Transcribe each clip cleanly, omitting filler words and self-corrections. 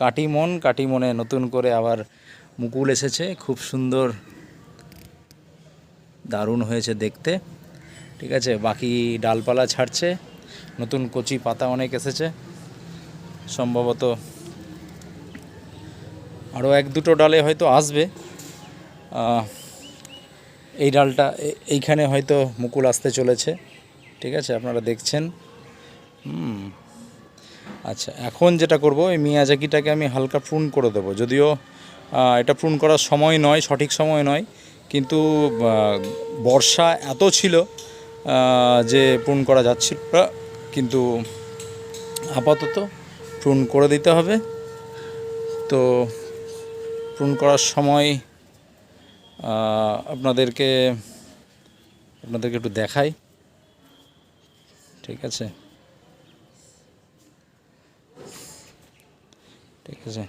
কাটিমনে নতুন করে আবার মুকুল এসেছে, খুব সুন্দর, দারুণ হয়েছে দেখতে। ঠিক আছে, বাকি ডালপালা ছাড়ছে, নতুন কচি পাতা অনেক এসেছে, সম্ভবত আরও এক দুটো ডালে হয়তো আসবে। এই ডালটা এইখানে হয়তো মুকুল আসতে চলেছে। ঠিক আছে, আপনারা দেখছেন। আচ্ছা, এখন যেটা করব, এই মিয়াজাকিটাকে আমি হালকা প্রুন করে দেবো। যদিও এটা প্রুন করার সময় নয়, সঠিক সময় নয়, কিন্তু বর্ষা এত ছিল যে প্রুন করা যাচ্ছিল না, কিন্তু আপাতত প্রুন করে দিতে হবে। তো প্রুন করার সময় আপনাদেরকে একটু দেখাই। ঠিক আছে, ঠিক আছে।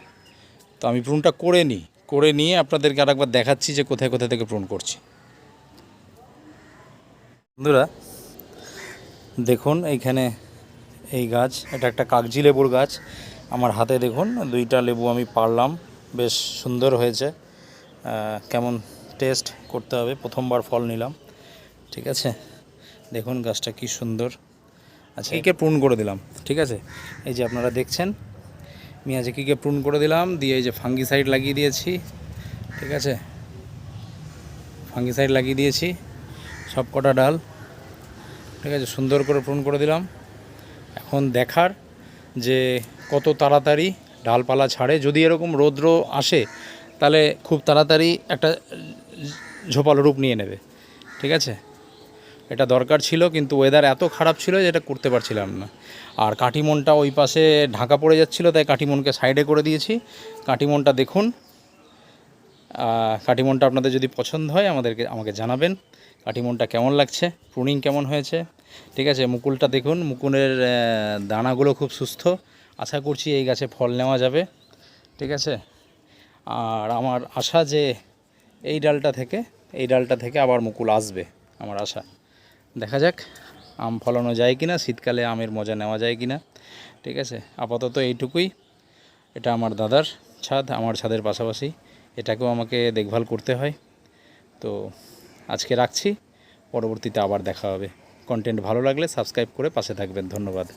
তো আমি প্রুনটা করে নিয়ে আপনাদেরকে আরেকবার দেখাচ্ছি যে কোথায় কোথায় থেকে প্রুন করছি। বন্ধুরা দেখুন, এইখানে এই গাছ, এটা একটা কাগজি লেবুর গাছ। আমার হাতে দেখুন 2টা লেবু আমি পারলাম, বেশ সুন্দর হয়েছে। কেমন টেস্ট করতে হবে, প্রথমবার ফল নিলাম। ঠিক আছে, দেখুন গাছটা কি সুন্দর। আচ্ছা, একে প্রুন করে দিলাম। ঠিক আছে, এই যে আপনারা দেখছেন, মিয়াজাকিকে প্রুন করে দিলাম, দিয়ে এই যে ফাঙ্গিসাইড লাগিয়ে দিয়েছি। ঠিক আছে, ফাঙ্গিসাইড লাগিয়ে দিয়েছি সব কটা ডাল। ঠিক আছে, সুন্দর করে প্রুন করে দিলাম। এখন দেখার যে কত তাড়াতাড়ি ডালপালা ছাড়ে। যদি এরকম রৌদ্র আসে তাহলে খুব তাড়াতাড়ি একটা ঝোপালো রূপ নিয়ে নেবে। ঠিক আছে, এটা দরকার ছিল, কিন্তু ওয়েদার এত খারাপ ছিল যে এটা করতে পারছিলাম না। আর কাটিমনটা ওই পাশে ঢাকা পড়ে যাচ্ছিলো, তাই কাটিমনকে সাইডে করে দিয়েছি। কাটিমনটা দেখুন, কাটিমনটা আপনাদের যদি পছন্দ হয় আমাকে জানাবেন কাটিমনটা কেমন লাগছে, প্রুনিং কেমন হয়েছে। ঠিক আছে, মুকুলটা দেখুন, মুকুলের দানাগুলো খুব সুস্থ। আশা করছি এই গাছে ফল নেওয়া যাবে। ঠিক আছে, আর আমার আশা যে এই ডালটা থেকে আবার মুকুল আসবে, আমার আশা। দেখা যাক আম ফলানো যায় কি না, শীতকালে আমের মজা নেওয়া যায় কি না। ঠিক আছে, আপাতত এইটুকুই। এটা আমার দাদার ছাদ, আমার ছাদের পাশাপাশি এটাকেও আমাকে দেখভাল করতে হয়। তো আজকে রাখছি, পরবর্তীতে আবার দেখা হবে। কন্টেন্ট ভালো লাগলে সাবস্ক্রাইব করে পাশে থাকবেন। ধন্যবাদ।